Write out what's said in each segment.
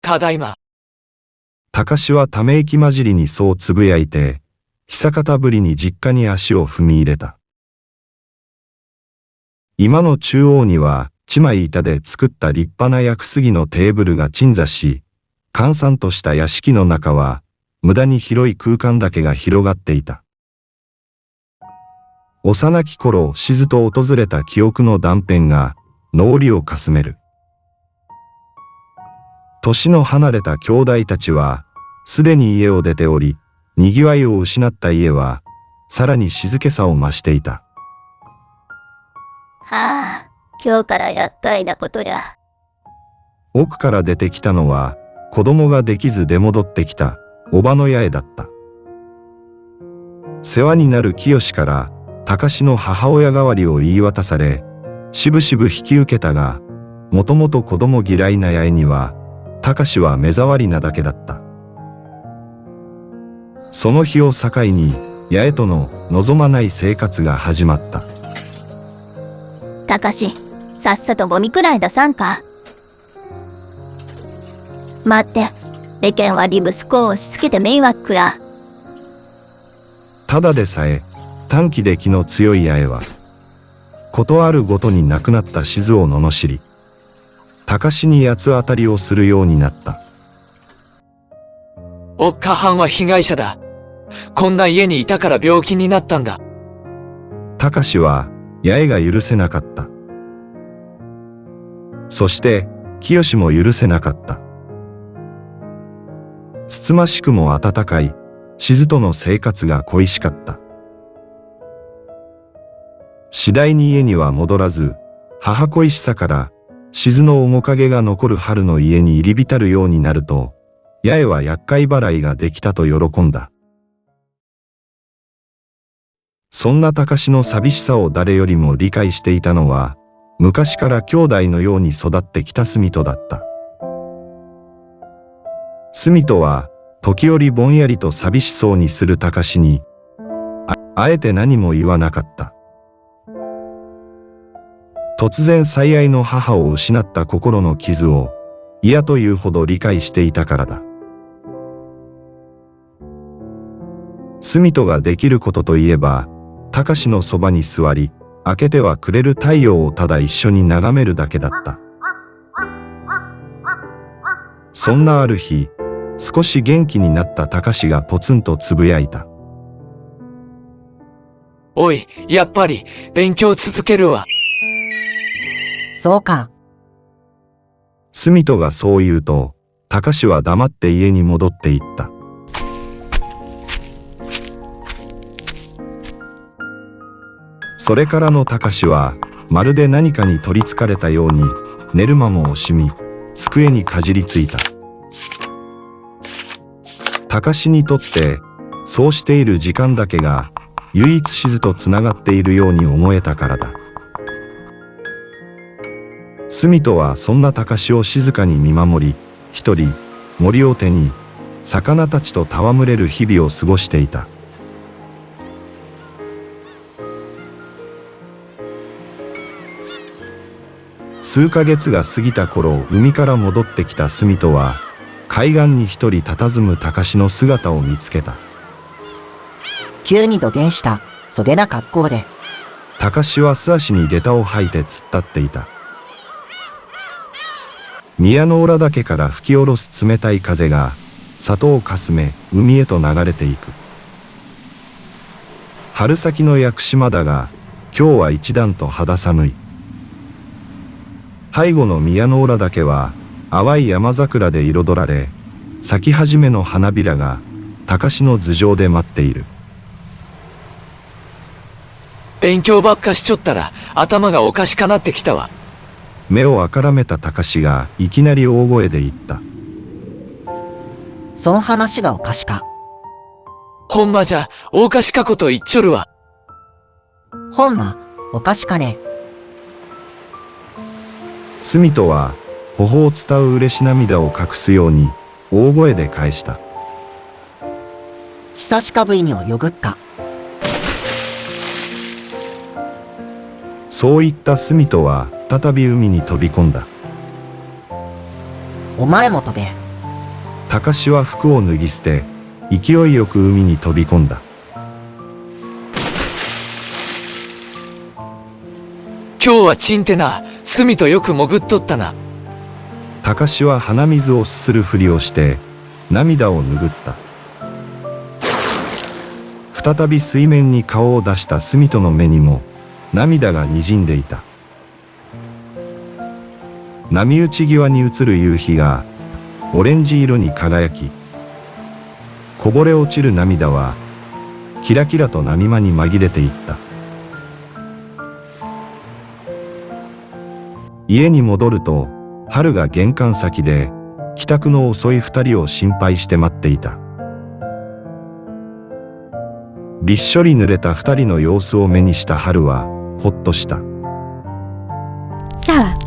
ただいま。高志はため息混じりにそうつぶやいて、久方ぶりに実家に足を踏み入れた。今の中央には、一枚板で作った立派な屋久杉のテーブルが鎮座し、閑散とした屋敷の中は、無駄に広い空間だけが広がっていた。幼き頃、静と訪れた記憶の断片が、脳裏をかすめる。年の離れた兄弟たちは、すでに家を出ており、賑わいを失った家は、さらに静けさを増していた。はあ、今日から厄介なことや。奥から出てきたのは、子供ができず出戻ってきた、おばの八重だった。世話になる清から、高志の母親代わりを言い渡され、しぶしぶ引き受けたが、もともと子供嫌いな八重には、高志は目障りなだけだった。その日を境に、八重との望まない生活が始まった。高志、さっさとゴミくらい出さんか。待って、世間は息子を押し付けて迷惑くら。ただでさえ、短気で気の強い八重は、ことあるごとに亡くなった静を罵り、高志に八つ当たりをするようになった。おっかはんは被害者だ。こんな家にいたから病気になったんだ。高志は、八重が許せなかった。そして、清も許せなかった。つつましくも温かい、静との生活が恋しかった。次第に家には戻らず、母恋しさから、静の面影が残る春の家に入り浸るようになると、八重は厄介払いができたと喜んだ。そんな高志の寂しさを誰よりも理解していたのは、昔から兄弟のように育ってきた住戸だった。住戸は、時折ぼんやりと寂しそうにする高志に、あえて何も言わなかった。突然最愛の母を失った心の傷を、嫌というほど理解していたからだ。住戸ができることといえば、高志のそばに座り、明けてはくれる太陽をただ一緒に眺めるだけだった。そんなある日、少し元気になった高志がポツンとつぶやいた。おい、やっぱり、勉強続けるわ。そうか。住戸がそう言うと、高志は黙って家に戻っていった。それからの高志は、まるで何かに取りつかれたように、寝る間も惜しみ、机にかじりついた。高志にとって、そうしている時間だけが、唯一静とつながっているように思えたからだ。住戸はそんな高志を静かに見守り、一人、森を手に、魚たちと戯れる日々を過ごしていた。数ヶ月が過ぎた頃、海から戻ってきた住戸は、海岸に一人佇む高志の姿を見つけた。急に土下した、そげな格好で。高志は素足に下駄を履いて突っ立っていた。宮之浦岳から吹き下ろす冷たい風が、里をかすめ、海へと流れていく。春先の屋久島だが、今日は一段と肌寒い。背後の宮之浦岳は、淡い山桜で彩られ、咲き始めの花びらが、高志の頭上で待っている。勉強ばっかしちょったら、頭がおかしかなってきたわ。目をあからめた高志が、いきなり大声で言った。そん話がおかしか。ほんまじゃ、おかしかこと言っちょるわ。ほんま、おかしかね。住戸は、頬を伝う嬉し涙を隠すように、大声で返した。久しかぶりに泳ぐっか。そう言った住戸は、再び海に飛び込んだ。お前も飛べ。高志は服を脱ぎ捨て、勢いよく海に飛び込んだ。今日はちんてな、隅とよく潜っとったな。高志は鼻水をすするふりをして、涙を拭った。再び水面に顔を出したスミトの目にも、涙がにじんでいた。波打ち際に映る夕日が、オレンジ色に輝き、こぼれ落ちる涙は、キラキラと波間に紛れていった。家に戻ると、春が玄関先で、帰宅の遅い二人を心配して待っていた。びっしょり濡れた二人の様子を目にした春は、ほっとした。さあ、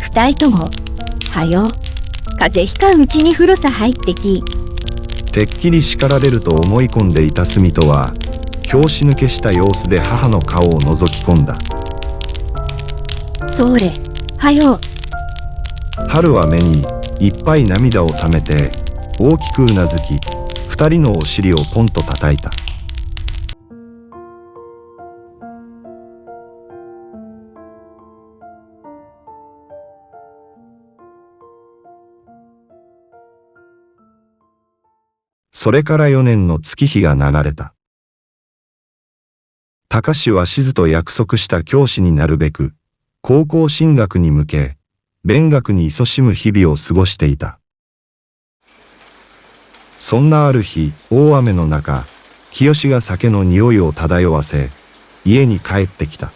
二人とも、はよ、風邪ひかんうちに風呂さ入ってき。てっきり叱られると思い込んでいたスミトは、拍子抜けした様子で母の顔を覗き込んだ。それ、はよ。春は目にいっぱい涙をためて、大きくうなずき、二人のお尻をポンと叩いた。それから4年の月日が流れた。高志はしずと約束した教師になるべく、高校進学に向け、勉学に勤しむ日々を過ごしていた。そんなある日、大雨の中、清が酒の匂いを漂わせ、家に帰ってきた。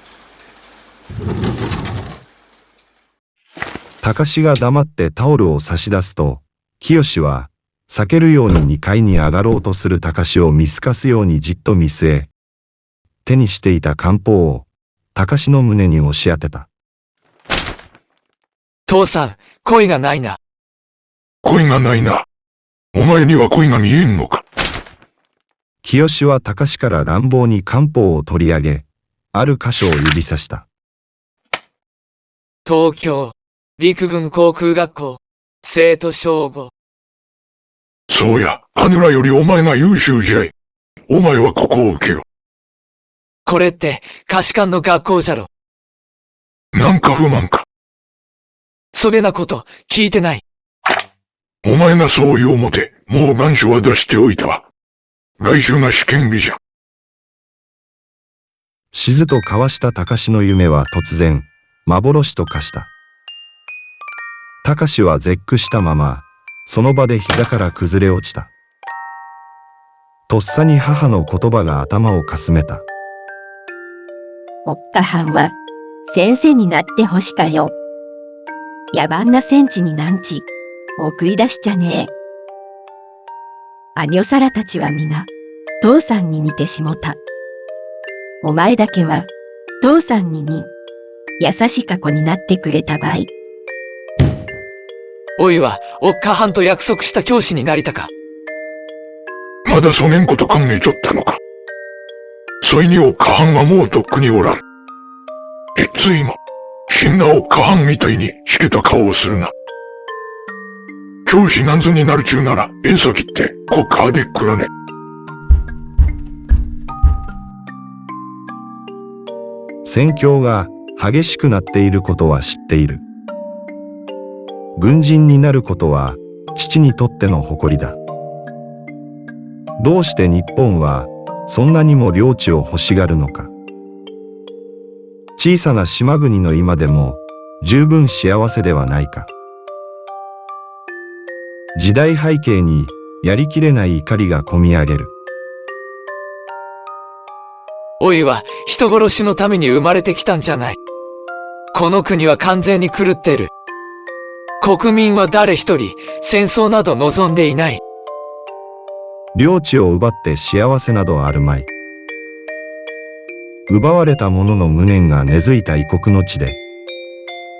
高志が黙ってタオルを差し出すと、清は、避けるように2階に上がろうとする高志を見透かすようにじっと見据え、手にしていた漢方を、高志の胸に押し当てた。父さん、恋がないな。恋がないな。お前には恋が見えんのか。清は高志から乱暴に漢方を取り上げ、ある箇所を指さした。東京、陸軍航空学校、生徒称号。そうや、アヌラよりお前が優秀じゃい。お前はここを受けろ。これって、下士官の学校じゃろ。なんか不満か。そげなこと、聞いてない。お前がそう言うもて、もう願書は出しておいたわ。来週が試験日じゃ。しずと交わした高志の夢は突然、幻と化した。高志は絶句したまま、その場で膝から崩れ落ちた。とっさに母の言葉が頭をかすめた。おっかはんは、先生になってほしかよ。野蛮な戦地になんち、送り出しちゃねえ。あにょさらたちは皆、父さんに似てしもた。お前だけは、父さんに優しか子になってくれたばい。おいは、おっかはんと約束した教師になりたか。まだそげんこと考えちょったのか。そいにおっかはんはもうとっくにおらん。いつ今、死んだおっかはんみたいにしけた顔をするな。教師なんぞになるちゅうなら、遠先って国家でくらね。戦況が激しくなっていることは知っている。軍人になることは父にとっての誇りだ。どうして日本はそんなにも領地を欲しがるのか。小さな島国の今でも十分幸せではないか。時代背景にやりきれない怒りがこみ上げる。おいは人殺しのために生まれてきたんじゃない。この国は完全に狂ってる。国民は誰一人戦争など望んでいない。領地を奪って幸せなどあるまい。奪われた者の無念が根付いた異国の地で、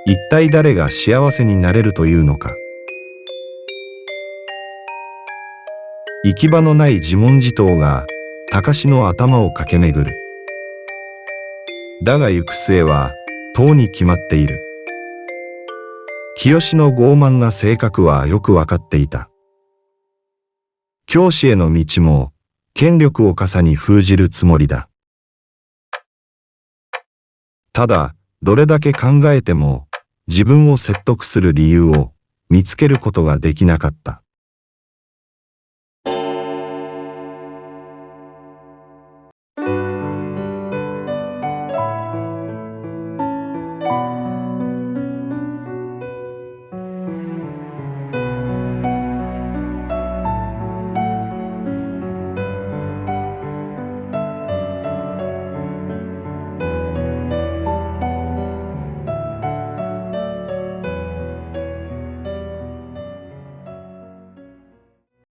一体誰が幸せになれるというのか。行き場のない自問自答が高志の頭を駆け巡る。だが行く末はとうに決まっている。清の傲慢な性格はよくわかっていた。教師への道も、権力を傘に封じるつもりだ。ただ、どれだけ考えても、自分を説得する理由を見つけることができなかった。